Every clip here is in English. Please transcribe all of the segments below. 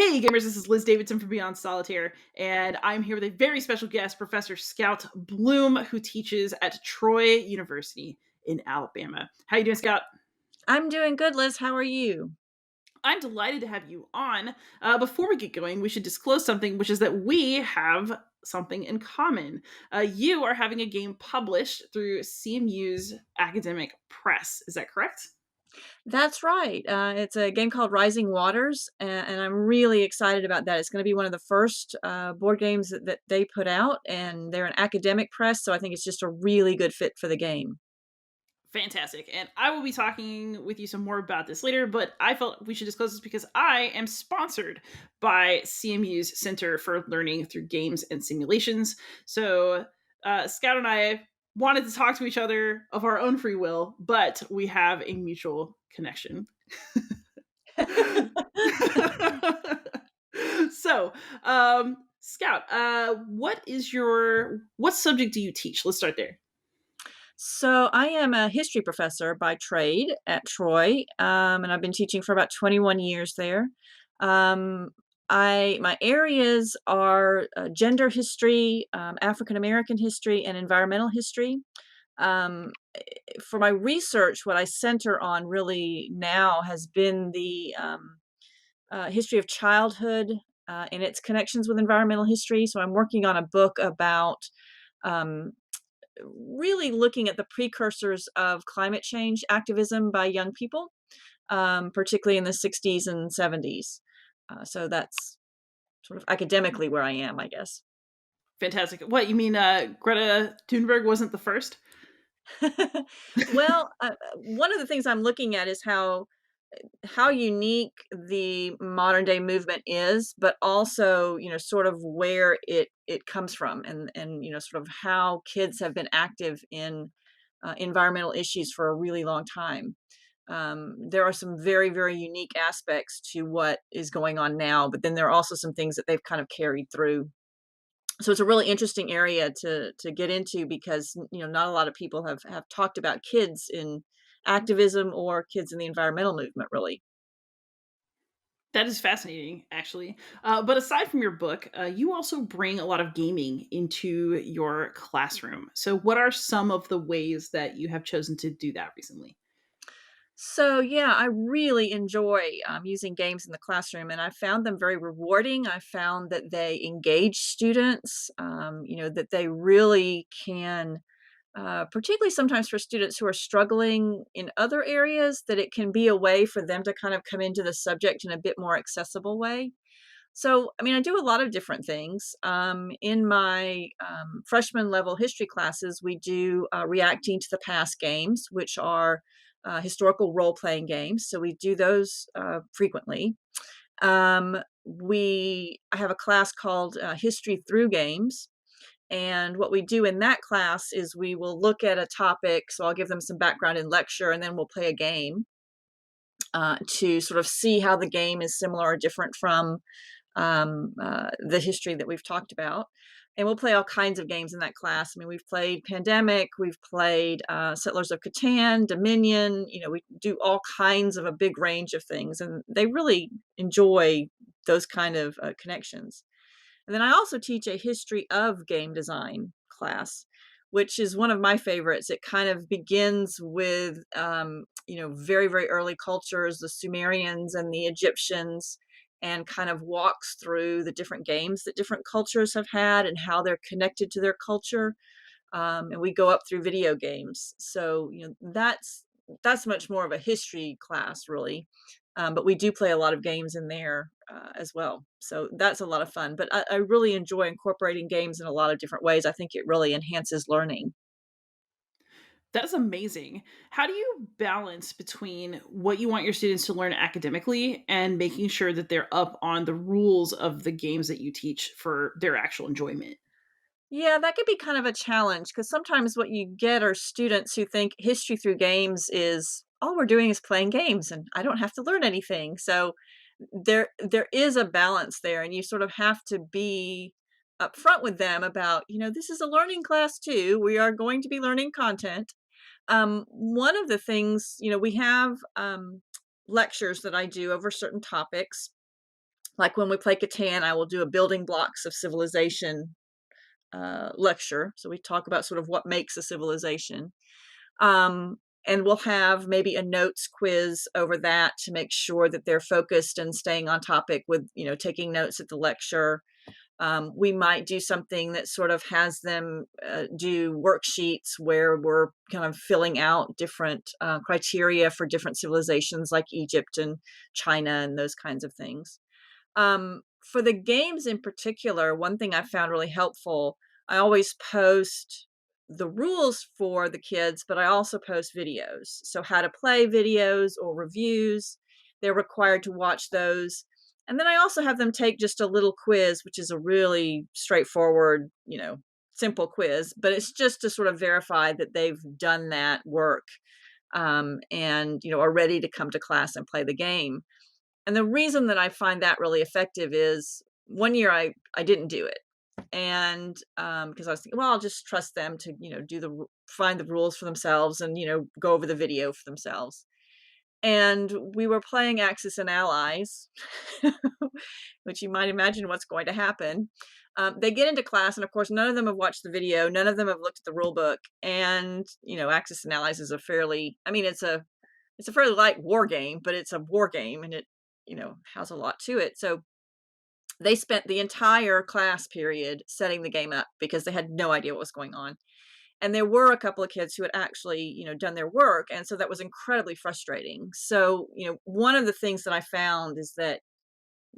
Hey gamers, this is Liz Davidson from Beyond Solitaire, and I'm here with a very special guest, Professor Scout Blum, who teaches at Troy University in Alabama. How you doing, Scout? I'm doing good, Liz. How are you? I'm delighted to have you on. Before we get going, we should disclose something, which is that we have something in common. You are having a game published through CMU's academic press. Is that correct? That's right. It's a game called Rising Waters, and I'm really excited about that. It's going to be one of the first board games that they put out, and they're an academic press, so I think it's just a really good fit for the game. Fantastic. And I will be talking with you some more about this later, but I felt we should disclose this because I am sponsored by CMU's Center for Learning Through Games and Simulations. So, Scout and I wanted to talk to each other of our own free will, but we have a mutual connection. so, Scout, what subject do you teach? Let's start there. So I am a history professor by trade at Troy, and I've been teaching for about 21 years there. Um, my areas are gender history, African American history, and environmental history. Um, for my research, what I center on really now has been the history of childhood and its connections with environmental history. So I'm working on a book about um, really looking at the precursors of climate change activism by young people, particularly in the 60s and 70s. So that's sort of academically where I am, I guess. Fantastic. What you mean? Greta Thunberg wasn't the first. Well, one of the things I'm looking at is how unique the modern day movement is, but also, sort of where it comes from, and sort of how kids have been active in environmental issues for a really long time. There are some very, very unique aspects to what is going on now, but then there are also some things that they've kind of carried through. So it's a really interesting area to get into because not a lot of people have talked about kids in activism or kids in the environmental movement, really. That is fascinating, actually. But aside from your book, you also bring a lot of gaming into your classroom. So, what are some of the ways that you have chosen to do that recently? So yeah, I really enjoy using games in the classroom, and I found them very rewarding. I found that they engage students. That they really can, particularly sometimes for students who are struggling in other areas, that it can be a way for them to kind of come into the subject in a bit more accessible way. So, I mean, I do a lot of different things. In my freshman level history classes, we do reacting to the past games, which are historical role playing games. So we do those frequently. I have a class called History Through Games. And what we do in that class is we will look at a topic. So I'll give them some background in lecture, and then we'll play a game to sort of see how the game is similar or different from the history that we've talked about. And we'll play all kinds of games in that class. I mean, we've played Pandemic, we've played Settlers of Catan, Dominion. We do all kinds of a big range of things, and they really enjoy those kind of connections. And then I also teach a history of game design class, which is one of my favorites. It kind of begins with, very, very early cultures, the Sumerians and the Egyptians, and kind of walks through the different games that different cultures have had and how they're connected to their culture. And we go up through video games. So, that's much more of a history class, really. But we do play a lot of games in there as well. So that's a lot of fun. But I really enjoy incorporating games in a lot of different ways. I think it really enhances learning. That is amazing. How do you balance between what you want your students to learn academically and making sure that they're up on the rules of the games that you teach for their actual enjoyment? Yeah, that could be kind of a challenge because sometimes what you get are students who think history through games is all we're doing is playing games and I don't have to learn anything. So there is a balance there, and you sort of have to be upfront with them about, this is a learning class too. We are going to be learning content. One of the things, we have lectures that I do over certain topics, Like when we play Catan, I will do a building blocks of civilization lecture. So we talk about sort of what makes a civilization. Um, and we'll have maybe a notes quiz over that to make sure that they're focused and staying on topic with, taking notes at the lecture. We might do something that sort of has them do worksheets where we're kind of filling out different criteria for different civilizations like Egypt and China and those kinds of things. For the games in particular, one thing I found really helpful, I always post the rules for the kids, but I also post videos. So, how to play videos or reviews, they're required to watch those. And then I also have them take just a little quiz, which is a really straightforward, simple quiz, but it's just to sort of verify that they've done that work and, are ready to come to class and play the game. And the reason that I find that really effective is one year I didn't do it. And because I was thinking, well, I'll just trust them to, find the rules for themselves and, go over the video for themselves. And we were playing Axis and Allies, which you might imagine what's going to happen. They get into class, and of course, none of them have watched the video. None of them have looked at the rule book. And Axis and Allies is it's a fairly light war game, but it's a war game, and it has a lot to it. So they spent the entire class period setting the game up because they had no idea what was going on. And there were a couple of kids who had actually, done their work. And so that was incredibly frustrating. So, one of the things that I found is that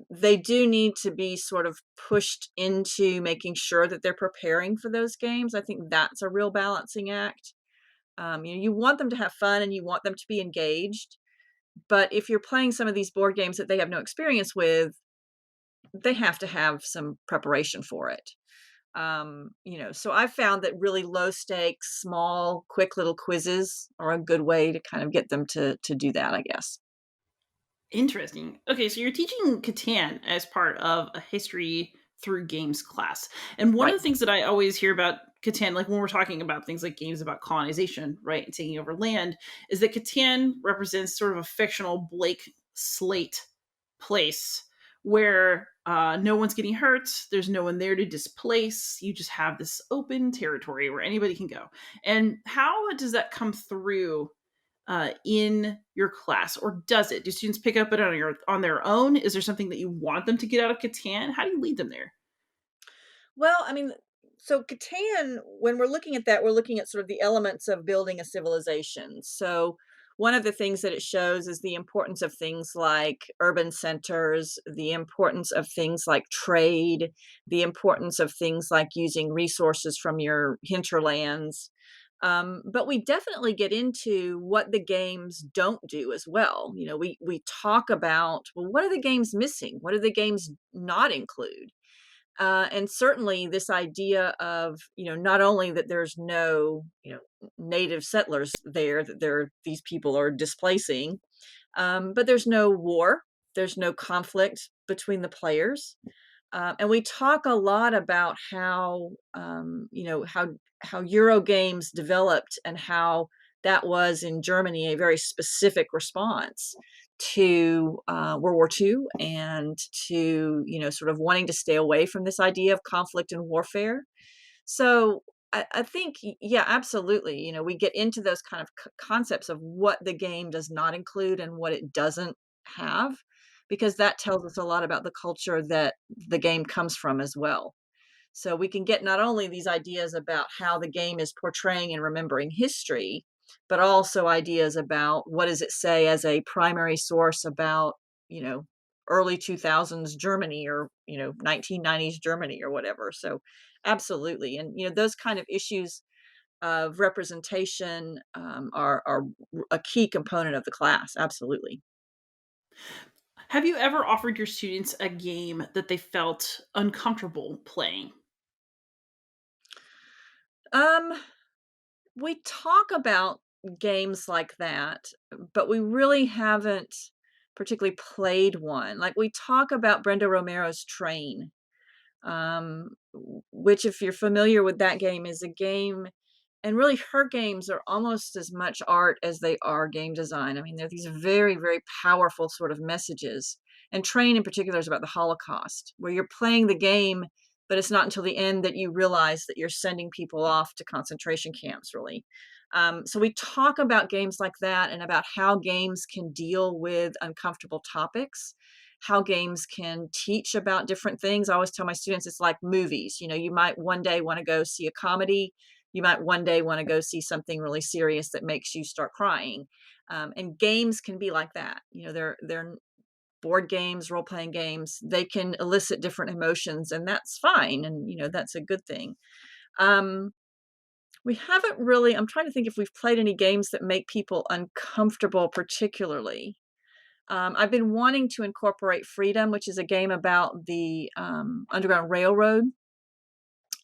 they do need to be sort of pushed into making sure that they're preparing for those games. I think that's a real balancing act. You want them to have fun and you want them to be engaged. But if you're playing some of these board games that they have no experience with, they have to have some preparation for it. So I've found that really low stakes, small, quick little quizzes are a good way to kind of get them to do that, I guess. Interesting. Okay, so you're teaching Catan as part of a history through games class. And one of Right. the things that I always hear about Catan, like when we're talking about things like games about colonization, right, and taking over land, is that Catan represents sort of a fictional blank slate place where no one's getting hurt. There's no one there to displace. You just have this open territory where anybody can go. And how does that come through in your class, or does it? Do students pick up it on their own? Is there something that you want them to get out of Catan? How do you lead them there? Well, I mean, so Catan, when we're looking at that, we're looking at sort of the elements of building a civilization. So one of the things that it shows is the importance of things like urban centers, the importance of things like trade, the importance of things like using resources from your hinterlands. But we definitely get into what the games don't do as well. We talk about, well, what are the games missing? What do the games not include? And certainly this idea of, not only that there's no, native settlers there, that these people are displacing, but there's no war, there's no conflict between the players. And we talk a lot about how, how Euro games developed and how that was in Germany a very specific response to World War II and to, sort of wanting to stay away from this idea of conflict and warfare. So I think, yeah, absolutely. We get into those kind of concepts of what the game does not include and what it doesn't have, because that tells us a lot about the culture that the game comes from as well. So we can get not only these ideas about how the game is portraying and remembering history, but also ideas about what does it say as a primary source about, you know, early 2000s Germany or, 1990s Germany or whatever. So absolutely. And, those kind of issues of representation are a key component of the class. Absolutely. Have you ever offered your students a game that they felt uncomfortable playing? Um, we talk about games like that, but we really haven't particularly played one. Like we talk about Brenda Romero's Train, which, if you're familiar with that game, is a game, and really her games are almost as much art as they are game design. I mean, they're these very, very powerful sort of messages. And Train in particular is about the Holocaust, where you're playing the game, but it's not until the end that you realize that you're sending people off to concentration camps, really. So we talk about games like that and about how games can deal with uncomfortable topics, how games can teach about different things. I always tell my students it's like movies. You know, you might one day want to go see a comedy. You might one day want to go see something really serious that makes you start crying. And games can be like that. You know, they're board games, role playing games. They can elicit different emotions, and that's fine. And you know, that's a good thing. Um, we haven't really. I'm trying to think if we've played any games that make people uncomfortable, particularly. I've been wanting to incorporate Freedom, which is a game about the Underground Railroad,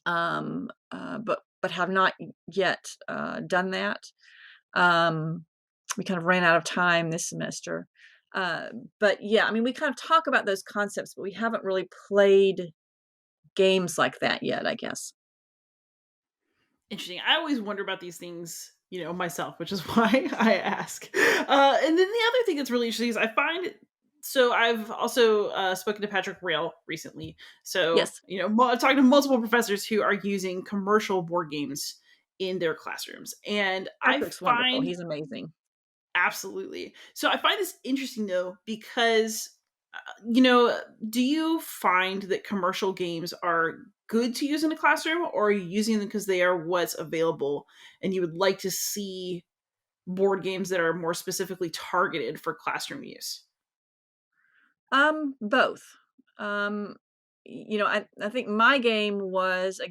but have not yet done that. Um, we kind of ran out of time this semester. Uh, but yeah, I mean, we kind of talk about those concepts, but we haven't really played games like that yet, I guess. Interesting. I always wonder about these things, myself, which is why I ask. And then the other thing that's really interesting is I find so I've also spoken to Patrick Rail recently. So, Yes, I've talked to multiple professors who are using commercial board games in their classrooms. And I Patrick's wonderful. find He's amazing. absolutely. So I find this interesting though, because, do you find that commercial games are good to use in a classroom, or are you using them because they are what's available and you would like to see board games that are more specifically targeted for classroom use? Both. Um, I think my game was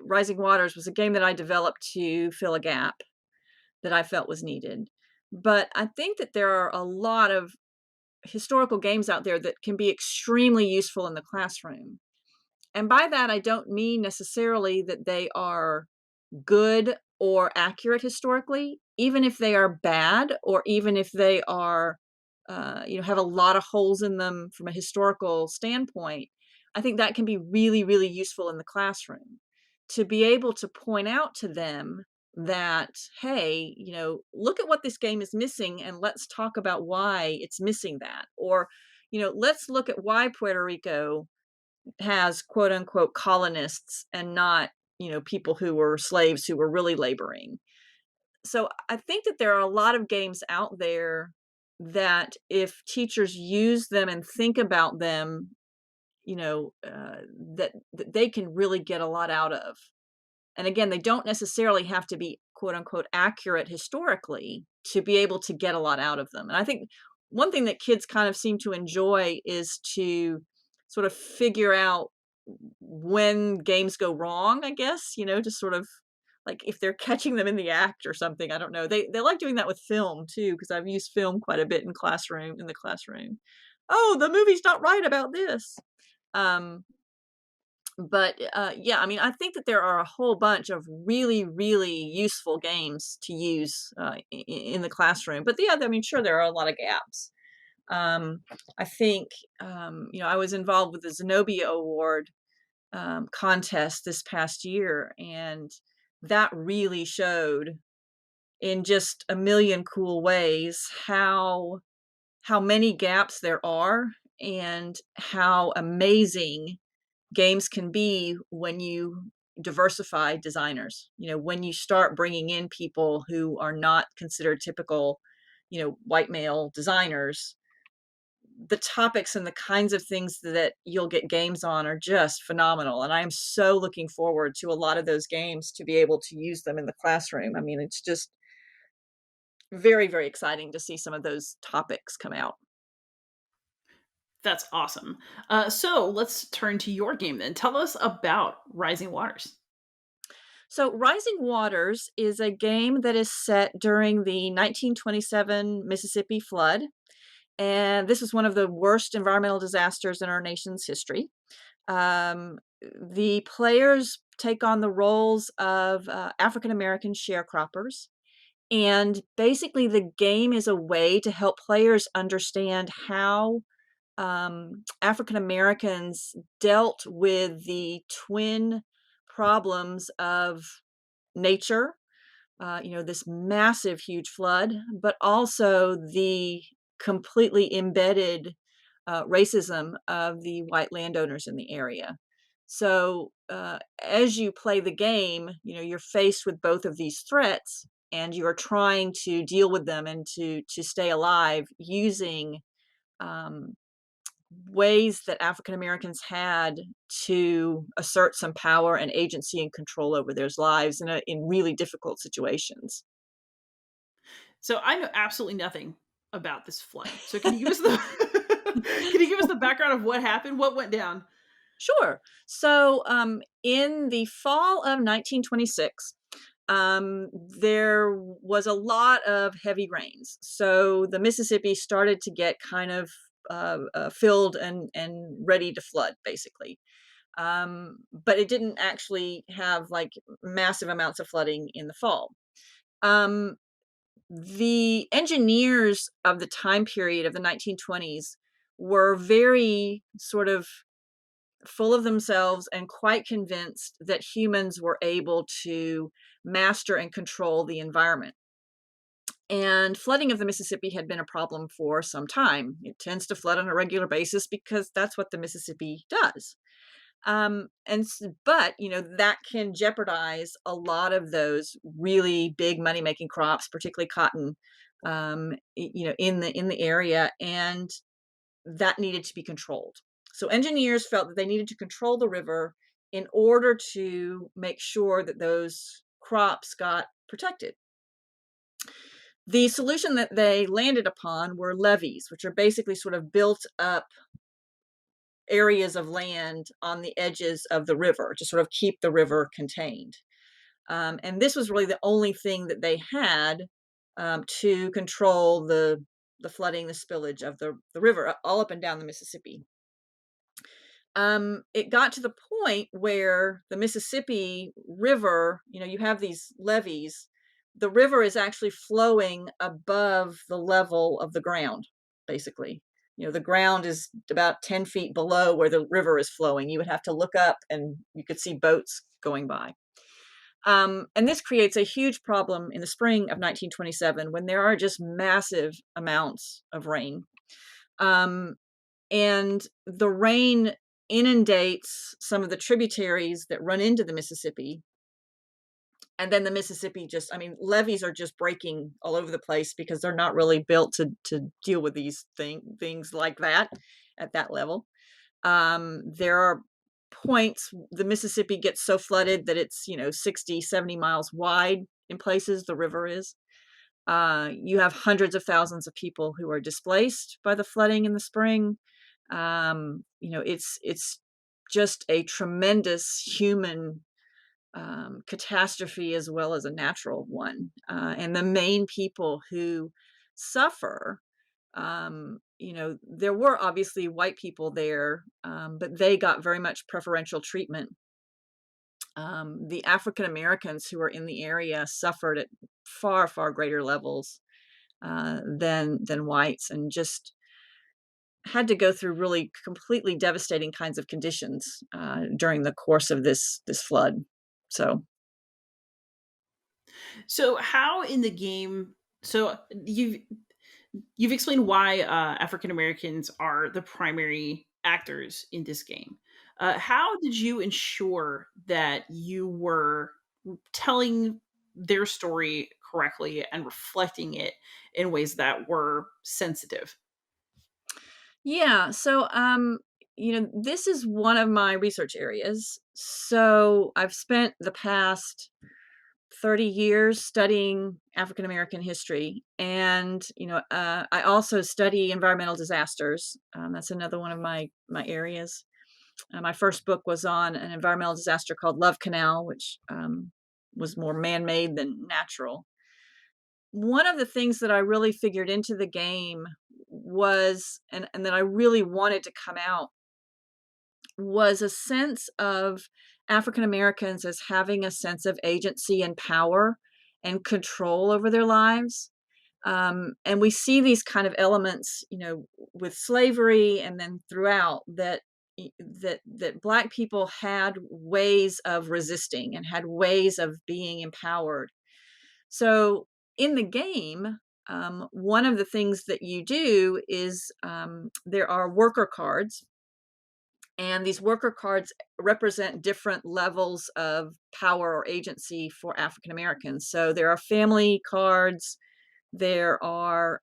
Rising Waters was a game that I developed to fill a gap that I felt was needed. But I think that there are a lot of historical games out there that can be extremely useful in the classroom. And by that, I don't mean necessarily that they are good or accurate historically, even if they are bad or even if they are, have a lot of holes in them from a historical standpoint. I think that can be really, really useful in the classroom to be able to point out to them that, hey, look at what this game is missing and let's talk about why it's missing that. Or, let's look at why Puerto Rico has quote unquote colonists and not, people who were slaves who were really laboring. So I think that there are a lot of games out there that if teachers use them and think about them, that they can really get a lot out of. And again, they don't necessarily have to be quote unquote accurate historically to be able to get a lot out of them. And I think one thing that kids kind of seem to enjoy is to sort of figure out when games go wrong, I guess, to sort of like if they're catching them in the act or something. I don't know. They like doing that with film too, because I've used film quite a bit in the classroom. Oh, the movie's not right about this. Um, but yeah, I mean, I think that there are a whole bunch of really, really useful games to use in the classroom. But yeah, I mean, sure, there are a lot of gaps. Um, I think, I was involved with the Zenobia Award contest this past year, and that really showed in just a million cool ways how many gaps there are and how amazing games can be when you diversify designers. When you start bringing in people who are not considered typical, white male designers, the topics and the kinds of things that you'll get games on are just phenomenal. And I am so looking forward to a lot of those games to be able to use them in the classroom. I mean, it's just very, very exciting to see some of those topics come out. That's awesome. So let's turn to your game then. Tell us about Rising Waters. So, Rising Waters is a game that is set during the 1927 Mississippi flood. And this was one of the worst environmental disasters in our nation's history. The players take on the roles of African American sharecroppers. And basically, the game is a way to help players understand how African Americans dealt with the twin problems of nature, this massive, huge flood, but also the completely embedded racism of the white landowners in the area. So as you play the game, you're faced with both of these threats, and you are trying to deal with them and to stay alive using um, ways that African Americans had to assert some power and agency and control over their lives in really difficult situations. So I know absolutely nothing about this flood. So can you give us the can you give us the background of what happened? What went down? Sure. So in the fall of 1926, there was a lot of heavy rains. So the Mississippi started to get kind of filled and ready to flood, basically. But it didn't actually have like massive amounts of flooding in the fall. Um, the engineers of the time period of the 1920s were very sort of full of themselves and quite convinced that humans were able to master and control the environment. And flooding of the Mississippi had been a problem for some time. It tends to flood on a regular basis because that's what the Mississippi does. But that can jeopardize a lot of those really big money making crops, particularly cotton, in the area, and that needed to be controlled. So engineers felt that they needed to control the river in order to make sure that those crops got protected. The solution that they landed upon were levees, which are basically sort of built up areas of land on the edges of the river to sort of keep the river contained. And this was really the only thing that they had to control the flooding, the spillage of the river all up and down the Mississippi. It got to the point where the Mississippi River, you have these levees, the river is actually flowing above the level of the ground, basically. The ground is about 10 feet below where the river is flowing. You would have to look up and you could see boats going by. And this creates a huge problem in the spring of 1927 when there are just massive amounts of rain. And the rain inundates some of the tributaries that run into the Mississippi. And then the Mississippi levees are just breaking all over the place because they're not really built to deal with these things like that at that level. There are points the Mississippi gets so flooded that it's 60, 70 miles wide in places, the river is. You have hundreds of thousands of people who are displaced by the flooding in the spring. It's just a tremendous human catastrophe as well as a natural one. And the main people who suffer, there were obviously white people there, but they got very much preferential treatment. The African Americans who were in the area suffered at far, far greater levels than whites, and just had to go through really completely devastating kinds of conditions during the course of this flood. So So how in the game? So you've explained why African Americans are the primary actors in this game. How did you ensure that you were telling their story correctly and reflecting it in ways that were sensitive? yeah, so this is one of my research areas. So I've spent the past 30 years studying African American history. And, I also study environmental disasters. That's another one of my areas. My first book was on an environmental disaster called Love Canal, which was more man made than natural. One of the things that I really figured into the game was, and that I really wanted to come out, was a sense of African Americans as having a sense of agency and power and control over their lives. And we see these kind of elements, with slavery and then throughout that Black people had ways of resisting and had ways of being empowered. So in the game, one of the things that you do is there are worker cards, and these worker cards represent different levels of power or agency for African Americans. So there are family cards, there are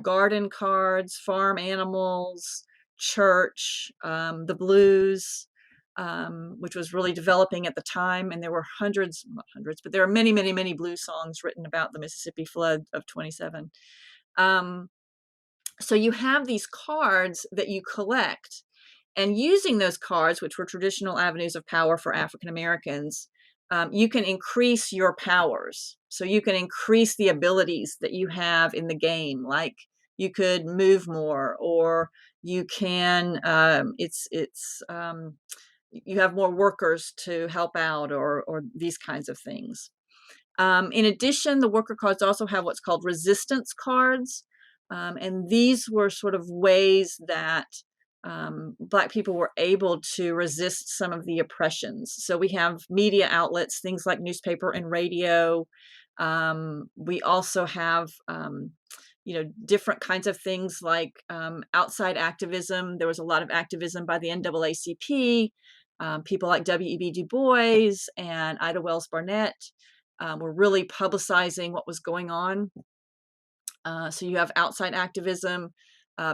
garden cards, farm animals, church, the blues, which was really developing at the time. And there were hundreds, not hundreds, but there are many, many, many blues songs written about the Mississippi flood of 27. Um, so you have these cards that you collect, and using those cards, which were traditional avenues of power for African Americans, you can increase your powers. So you can increase the abilities that you have in the game, like you could move more, or you can. You have more workers to help out, or these kinds of things. In addition, the worker cards also have what's called resistance cards. And these were sort of ways that Black people were able to resist some of the oppressions. So we have media outlets, things like newspaper and radio. We also have, different kinds of things like outside activism. There was a lot of activism by the NAACP. People like W.E.B. Du Bois and Ida Wells Barnett were really publicizing what was going on. So you have outside activism.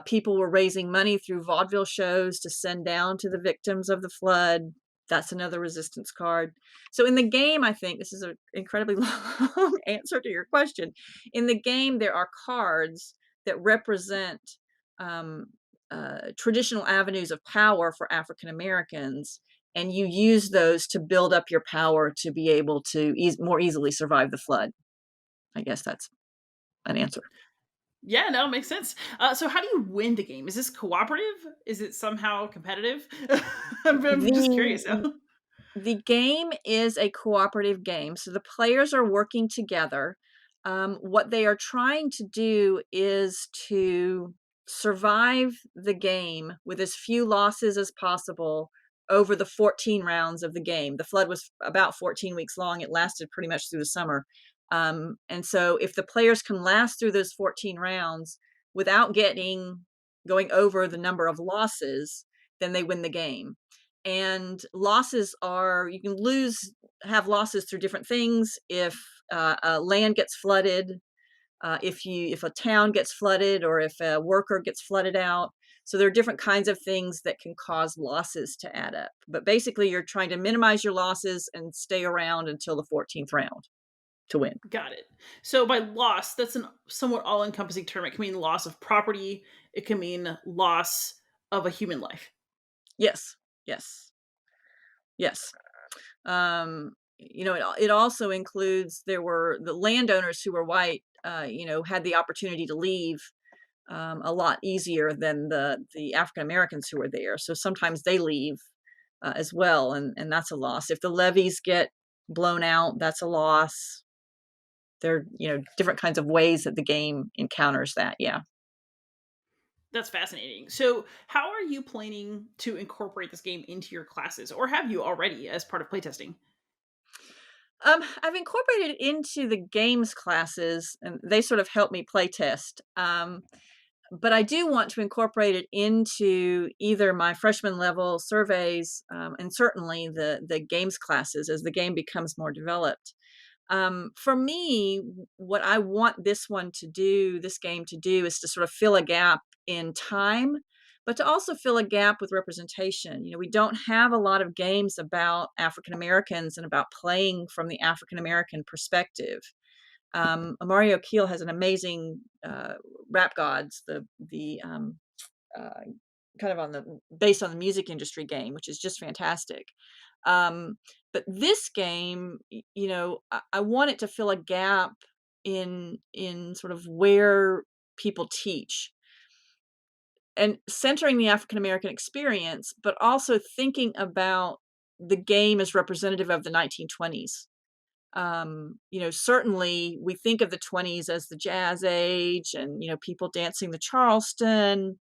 People were raising money through vaudeville shows to send down to the victims of the flood. That's another resistance card. So in the game, I think this is an incredibly long answer to your question. In the game, there are cards that represent um, traditional avenues of power for African Americans, and you use those to build up your power to be able to more easily survive the flood. I guess that's an answer. Yeah, no, it makes sense. So how do you win the game? Is this cooperative? Is it somehow competitive? I'm just curious now. The the game is a cooperative game, so the players are working together. What they are trying to do is to survive the game with as few losses as possible over the 14 rounds of the game. The flood was about 14 weeks long. It lasted pretty much through the summer. And so if the players can last through those 14 rounds without going over the number of losses, then they win the game. And losses are, you can have losses through different things. If land gets flooded, if a town gets flooded, or if a worker gets flooded out. So there are different kinds of things that can cause losses to add up. But basically, you're trying to minimize your losses and stay around until the 14th round to win. Got it. So by loss, that's an somewhat all-encompassing term. It can mean loss of property. It can mean loss of a human life. Yes, yes, yes. It also includes, there were the landowners who were white, had the opportunity to leave a lot easier than the African Americans who were there. So sometimes they leave as well, and that's a loss. If the levees get blown out, that's a loss. There are, different kinds of ways that the game encounters that. Yeah. That's fascinating. So, how are you planning to incorporate this game into your classes, or have you already as part of playtesting? I've incorporated it into the games classes, and they sort of help me play test. But I do want to incorporate it into either my freshman level surveys, and certainly the games classes as the game becomes more developed. For me, what I want this game to do, is to sort of fill a gap in time, but to also fill a gap with representation. We don't have a lot of games about African Americans and about playing from the African American perspective. Mario Keel has an amazing Rap Gods, the uh, kind of based on the music industry game, which is just fantastic. Um, but this game, I want it to fill a gap in sort of where people teach, and centering the African American experience, but also thinking about the game as representative of the 1920s. Certainly we think of the 20s as the jazz age, and people dancing the Charleston,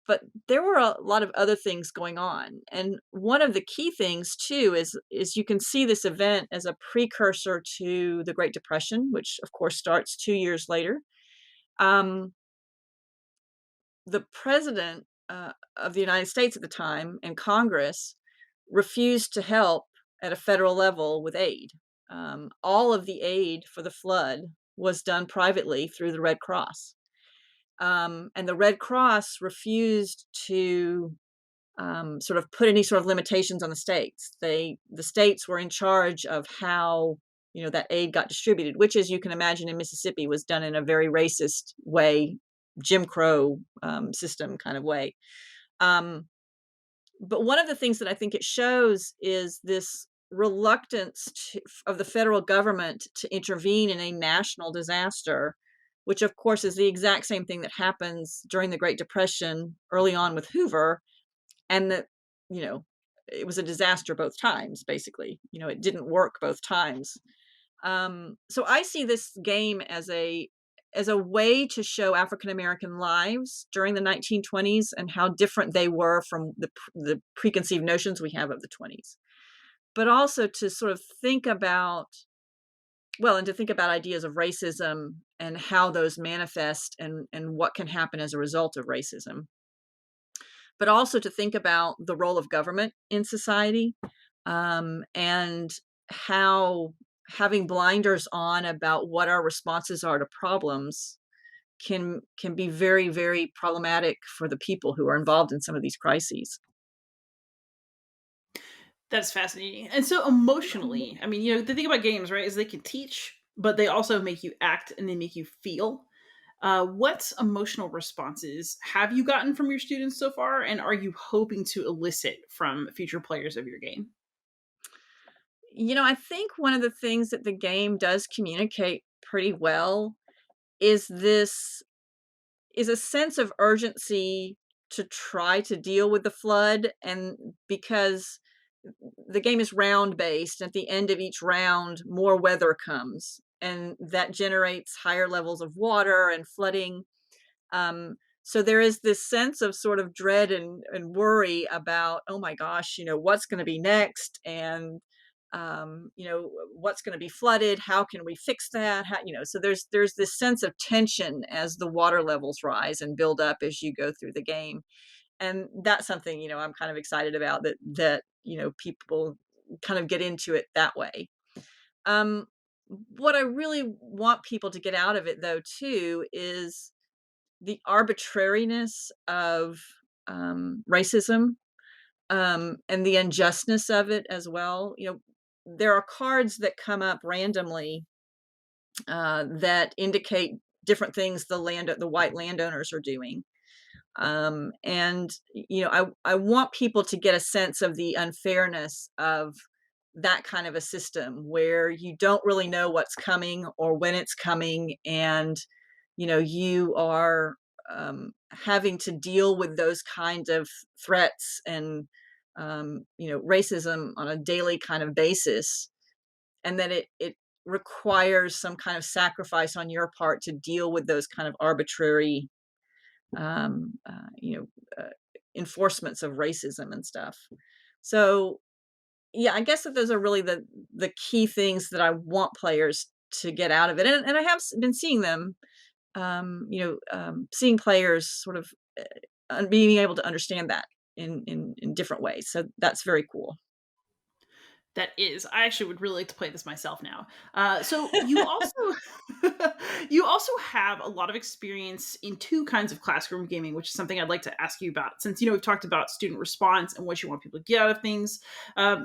but there were a lot of other things going on, and one of the key things too is you can see this event as a precursor to the Great Depression, which of course starts 2 years later. Um, the president, of the United States at the time and Congress refused to help at a federal level with aid. All of the aid for the flood was done privately through the Red Cross. And the Red Cross refused to sort of put any sort of limitations on the states. The states were in charge of how that aid got distributed, which, as you can imagine, in Mississippi, was done in a very racist way, Jim Crow system kind of way. Um, but one of the things that I think it shows is this reluctance of the federal government to intervene in a national disaster, which of course is the exact same thing that happens during the Great Depression early on with Hoover, and that you know it was a disaster both times. Basically, it didn't work both times. So I see this game as a way to show African American lives during the 1920s and how different they were from the preconceived notions we have of the 20s, but also to sort of think about, well, and to think about ideas of racism and how those manifest and what can happen as a result of racism, but also to think about the role of government in society, and how having blinders on about what our responses are to problems can be very, very problematic for the people who are involved in some of these crises. That's fascinating. And so emotionally, I mean, the thing about games, right, is they can teach, but they also make you act and they make you feel. What emotional responses have you gotten from your students so far, and are you hoping to elicit from future players of your game? I think one of the things that the game does communicate pretty well is this is a sense of urgency to try to deal with the flood, and because the game is round based, at the end of each round more weather comes, and that generates higher levels of water and flooding. So there is this sense of sort of dread and worry about, oh my gosh, what's going to be next, and what's going to be flooded, how can we fix that, so there's this sense of tension as the water levels rise and build up as you go through the game. And that's something, I'm kind of excited about, that people kind of get into it that way. um what I really want people to get out of it, though, too, is the arbitrariness of racism, and the unjustness of it as well. There are cards that come up randomly, that indicate different things the white landowners are doing. And I want people to get a sense of the unfairness of that kind of a system where you don't really know what's coming or when it's coming, and you are having to deal with those kinds of threats and racism on a daily kind of basis, and that it requires some kind of sacrifice on your part to deal with those kind of arbitrary um, uh, you know uh, enforcemements of racism and stuff. So yeah, I guess that those are really the key things that I want players to get out of it, and I have been seeing them, seeing players sort of being able to understand that in different ways. So that's very cool. That is, I actually would really like to play this myself now. So you also you also have a lot of experience in two kinds of classroom gaming, which is something I'd like to ask you about. Since we've talked about student response and what you want people to get out of things,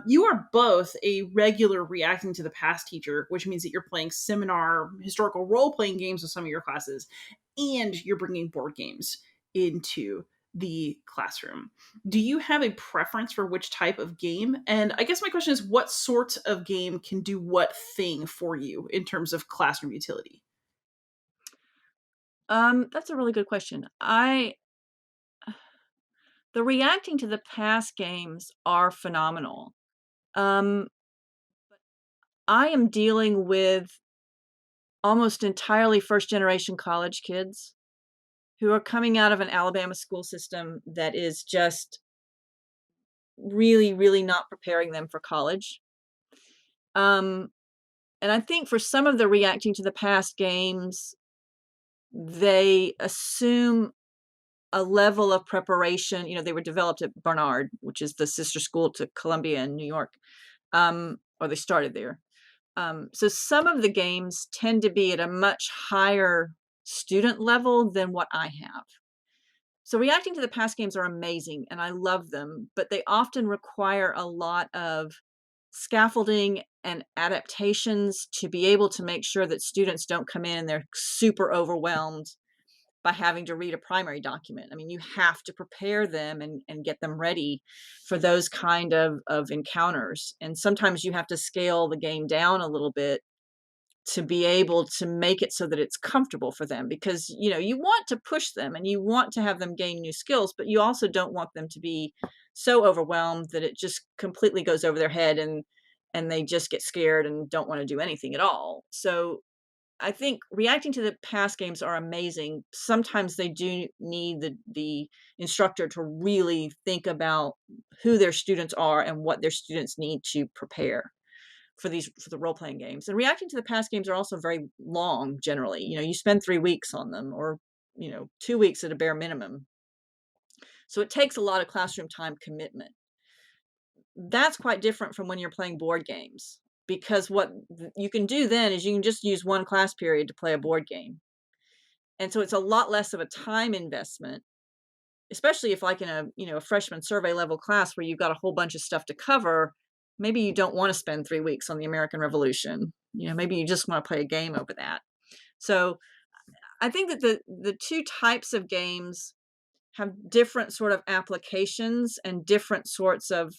you are both a regular reacting to the past teacher, which means that you're playing seminar historical role playing games with some of your classes, and you're bringing board games into the classroom. Do you have a preference for which type of game? And I guess my question is, what sort of game can do what thing for you in terms of classroom utility? That's a really good question. I The reacting to the past games are phenomenal. Um, I am dealing with almost entirely first generation college kids who are coming out of an Alabama school system that is just really, really not preparing them for college. Um, and I think for some of the reacting to the past games, they assume a level of preparation. They were developed at Barnard, which is the sister school to Columbia in New York, or they started there. So some of the games tend to be at a much higher student level than what I have. So reacting to the past games are amazing and I love them, but they often require a lot of scaffolding and adaptations to be able to make sure that students don't come in and they're super overwhelmed by having to read a primary document. I mean, you have to prepare them and get them ready for those kind of encounters. And sometimes you have to scale the game down a little bit to be able to make it so that it's comfortable for them, because you want to push them and you want to have them gain new skills, but you also don't want them to be so overwhelmed that it just completely goes over their head and they just get scared and don't want to do anything at all. So I think reacting to the past games are amazing. Sometimes they do need the instructor to really think about who their students are and what their students need to prepare for the role playing games. And reacting to the past games are also very long generally. You spend 3 weeks on them, or 2 weeks at a bare minimum. So it takes a lot of classroom time commitment. That's quite different from when you're playing board games, because what you can do then is you can just use one class period to play a board game. And so it's a lot less of a time investment, especially if like in a freshman survey level class where you've got a whole bunch of stuff to cover. Maybe you don't want to spend 3 weeks on the American Revolution. Maybe you just want to play a game over that. So I think that the two types of games have different sort of applications and different sorts of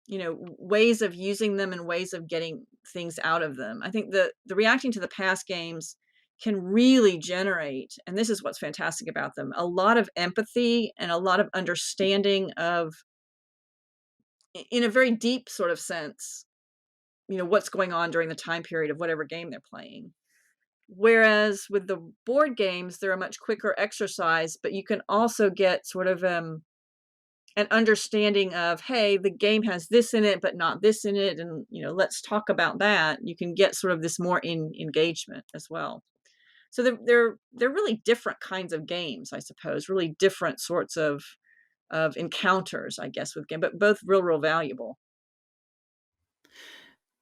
ways of using them and ways of getting things out of them. I think the reacting to the past games can really generate, and this is what's fantastic about them, a lot of empathy and a lot of understanding of, in a very deep sort of sense, what's going on during the time period of whatever game they're playing. Whereas with the board games, they're a much quicker exercise, but you can also get sort of an understanding of, hey, the game has this in it, but not this in it. And, let's talk about that. You can get sort of this more in engagement as well. So they're really different kinds of games, I suppose, really different sorts of encounters, I guess, with game, but both real valuable.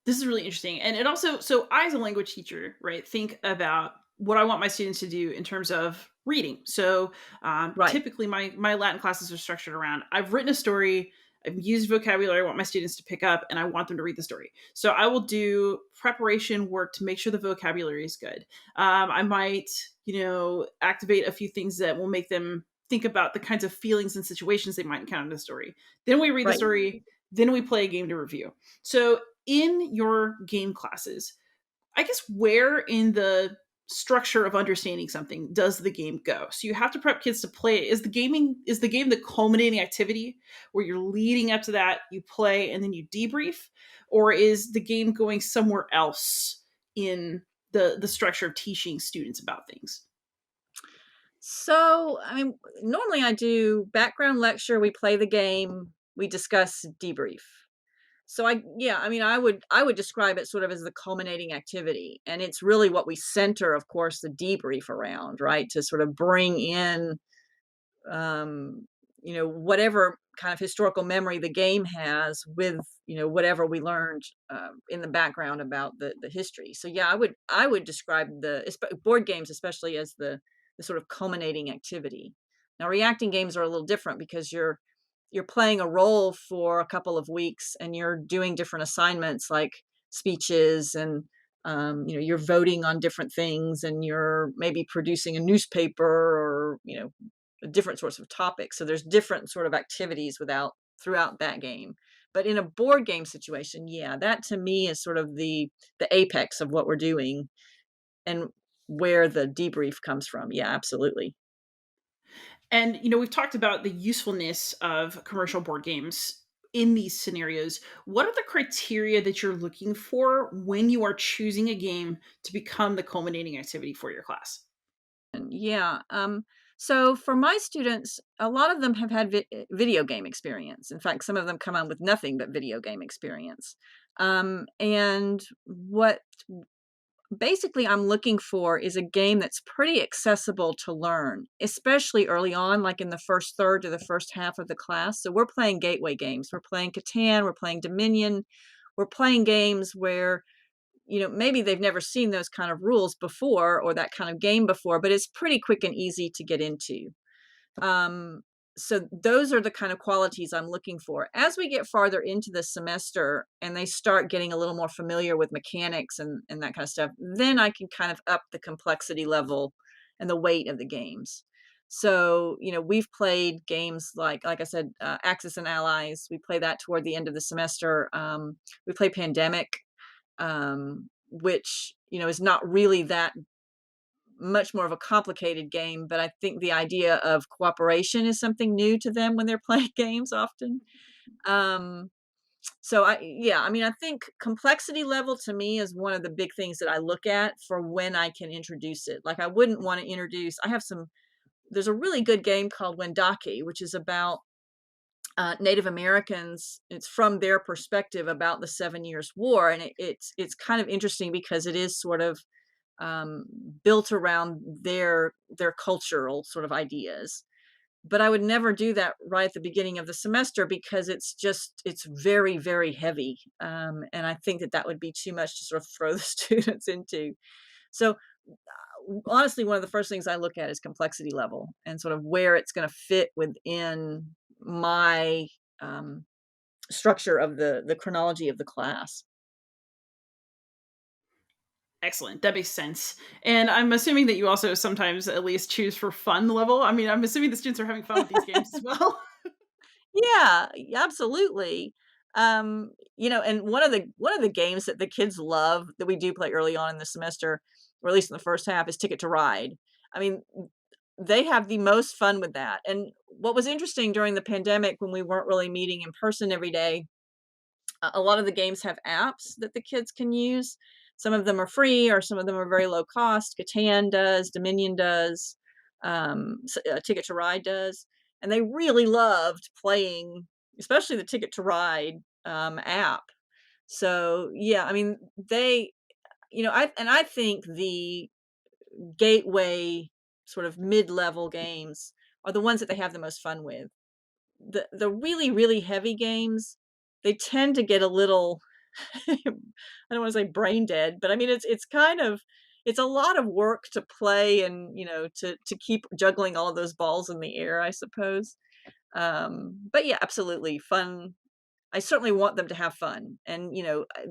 This is really interesting. And it also, so I, as a language teacher, right, think about what I want my students to do in terms of reading. So Right. typically my Latin classes are structured around, I've written a story, I've used vocabulary I want my students to pick up, and I want them to read the story. So I will do preparation work to make sure the vocabulary is good. I might, activate a few things that will make them think about the kinds of feelings and situations they might encounter in the story. Then we read the Right. story, then we play a game to review. So in your game classes, I guess where in the structure of understanding something does the game go? So you have to prep kids to play it. Is the game the culminating activity where you're leading up to that, you play and then you debrief? Or is the game going somewhere else in the structure of teaching students about things? So, I mean, normally I do background lecture, we play the game, we discuss, debrief. So I mean, I would describe it sort of as the culminating activity, and it's really what we center, of course, the debrief around, right? To sort of bring in, um, whatever kind of historical memory the game has with, whatever we learned in the background about the history. So yeah, I would describe board games especially as the sort of culminating activity. Now, reacting games are a little different because you're playing a role for a couple of weeks and you're doing different assignments like speeches and you're voting on different things and you're maybe producing a newspaper or different sorts of topics. So there's different sort of activities throughout that game. But in a board game situation, yeah, that to me is sort of the apex of what we're doing and where the debrief comes from. Yeah, absolutely. And we've talked about the usefulness of commercial board games in these scenarios. What are the criteria that you're looking for when you are choosing a game to become the culminating activity for your class? And yeah. So for my students, a lot of them have had video game experience. In fact, some of them come on with nothing but video game experience. And what basically I'm looking for is a game that's pretty accessible to learn, especially early on, like in the first third to the first half of the class. So we're playing gateway games. We're playing Catan, we're playing Dominion, we're playing games where maybe they've never seen those kind of rules before or that kind of game before, but it's pretty quick and easy to get into. Um, so those are the kind of qualities I'm looking for. As we get farther into the semester and they start getting a little more familiar with mechanics and that kind of stuff, then I can kind of up the complexity level and the weight of the games. So, we've played games like I said, Axis and Allies. We play that toward the end of the semester. We play Pandemic, which, is not really that much more of a complicated game, but I think the idea of cooperation is something new to them when they're playing games often. Um, so I think complexity level to me is one of the big things that I look at for when I can introduce it. Like I wouldn't want to introduce, there's a really good game called Wendake, which is about Native Americans. It's from their perspective about the 7 Years War, and it's kind of interesting because it is sort of um, built around their cultural sort of ideas. But I would never do that right at the beginning of the semester because it's very very heavy, and I think that that would be too much to sort of throw the students into. So honestly, one of the first things I look at is complexity level and sort of where it's going to fit within my um, structure of the chronology of the class. Excellent. That makes sense. And I'm assuming that you also sometimes at least choose for fun level. I mean, I'm assuming the students are having fun with these games as well. Yeah, absolutely. And one of the games that the kids love that we do play early on in the semester, or at least in the first half, is Ticket to Ride. I mean, they have the most fun with that. And what was interesting during the pandemic when we weren't really meeting in person every day, a lot of the games have apps that the kids can use. Some of them are free, or some of them are very low cost. Catan does, Dominion does, Ticket to Ride does, and they really loved playing, especially the Ticket to Ride app. So yeah, I mean I think the gateway sort of mid level games are the ones that they have the most fun with. The really really heavy games, they tend to get a little I don't want to say brain dead, but I mean it's a lot of work to play and to keep juggling all of those balls in the air, I suppose. But yeah, absolutely fun. I certainly want them to have fun, and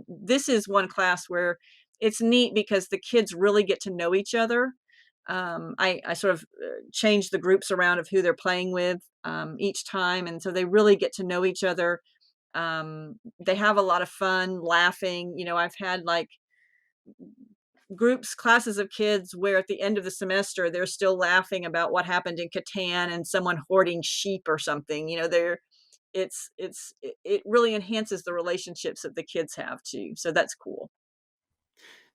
this is one class where it's neat because the kids really get to know each other. I sort of change the groups around of who they're playing with each time, and so they really get to know each other. They have a lot of fun laughing. I've had like classes of kids where at the end of the semester they're still laughing about what happened in Catan and someone hoarding sheep or something. It really enhances the relationships that the kids have too. So that's cool.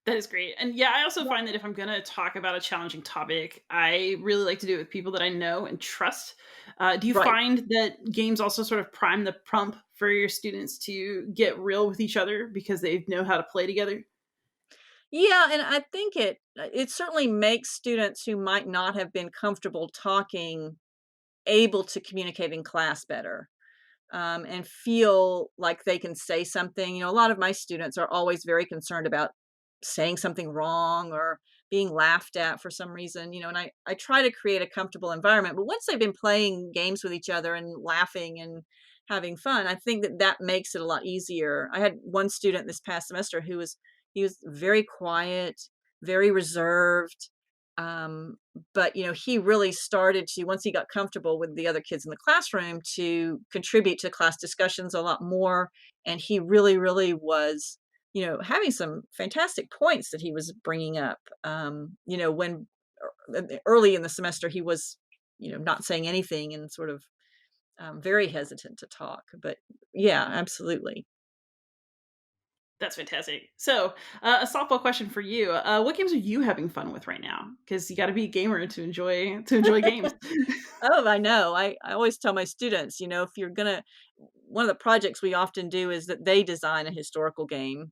That is great. And yeah, I also find that if I'm going to talk about a challenging topic, I really like to do it with people that I know and trust. Do you Right. find that games also sort of prime the pump for your students to get real with each other because they know how to play together? Yeah, and I think it certainly makes students who might not have been comfortable talking able to communicate in class better. And feel like they can say something. A lot of my students are always very concerned about saying something wrong or being laughed at for some reason, and I try to create a comfortable environment. But once they've been playing games with each other and laughing and having fun, I think that that makes it a lot easier. I had one student this past semester he was very quiet, very reserved. Um, but he really started to, once he got comfortable with the other kids in the classroom, to contribute to class discussions a lot more. And he really really was having some fantastic points that he was bringing up. When early in the semester he was not saying anything and sort of very hesitant to talk. But yeah, absolutely. That's fantastic. So, a softball question for you: what games are you having fun with right now? Because you got to be a gamer to enjoy games. Oh, I know. I always tell my students, if you're gonna one of the projects we often do is that they design a historical game.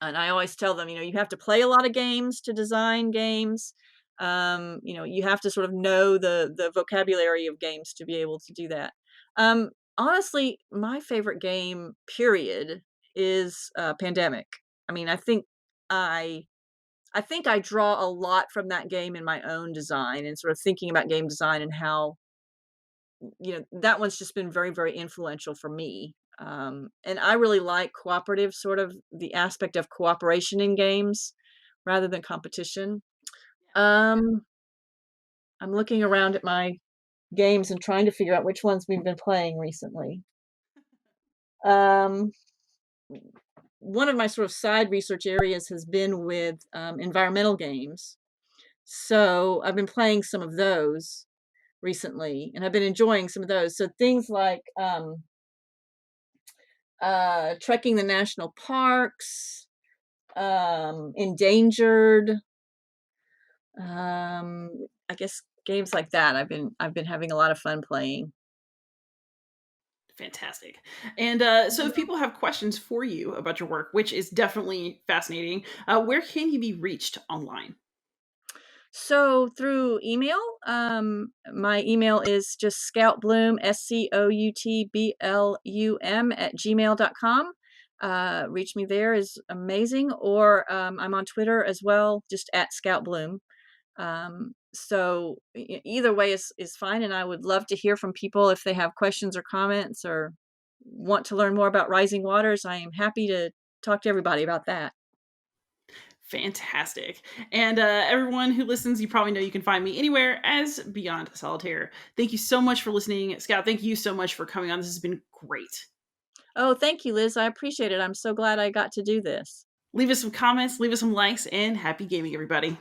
And I always tell them, you have to play a lot of games to design games. You have to sort of know the vocabulary of games to be able to do that. Honestly, my favorite game, period, is Pandemic. I mean, I I think I draw a lot from that game in my own design and sort of thinking about game design and how, that one's just been very, very influential for me. And I really like cooperative, sort of the aspect of cooperation in games rather than competition. Um, I'm looking around at my games and trying to figure out which ones we've been playing recently. Um, One of my sort of side research areas has been with environmental games. So I've been playing some of those recently, and I've been enjoying some of those. So things like trekking the national parks, endangered, I guess games like that. I've been having a lot of fun playing. Fantastic. And so, if Yeah. people have questions for you about your work, which is definitely fascinating, where can you be reached online? So through email, my email is just scoutblum, SCOUTBLUM at gmail.com. Reach me there is amazing. Or I'm on Twitter as well, just at Scout Bloom. So either way is fine. And I would love to hear from people if they have questions or comments or want to learn more about rising waters. I am happy to talk to everybody about that. Fantastic. And everyone who listens, you probably know you can find me anywhere as Beyond Solitaire. Thank you so much for listening. Scout, thank you so much for coming on. This has been great. Oh, thank you, Liz. I appreciate it. I'm so glad I got to do this. Leave us some comments, leave us some likes, and happy gaming, everybody.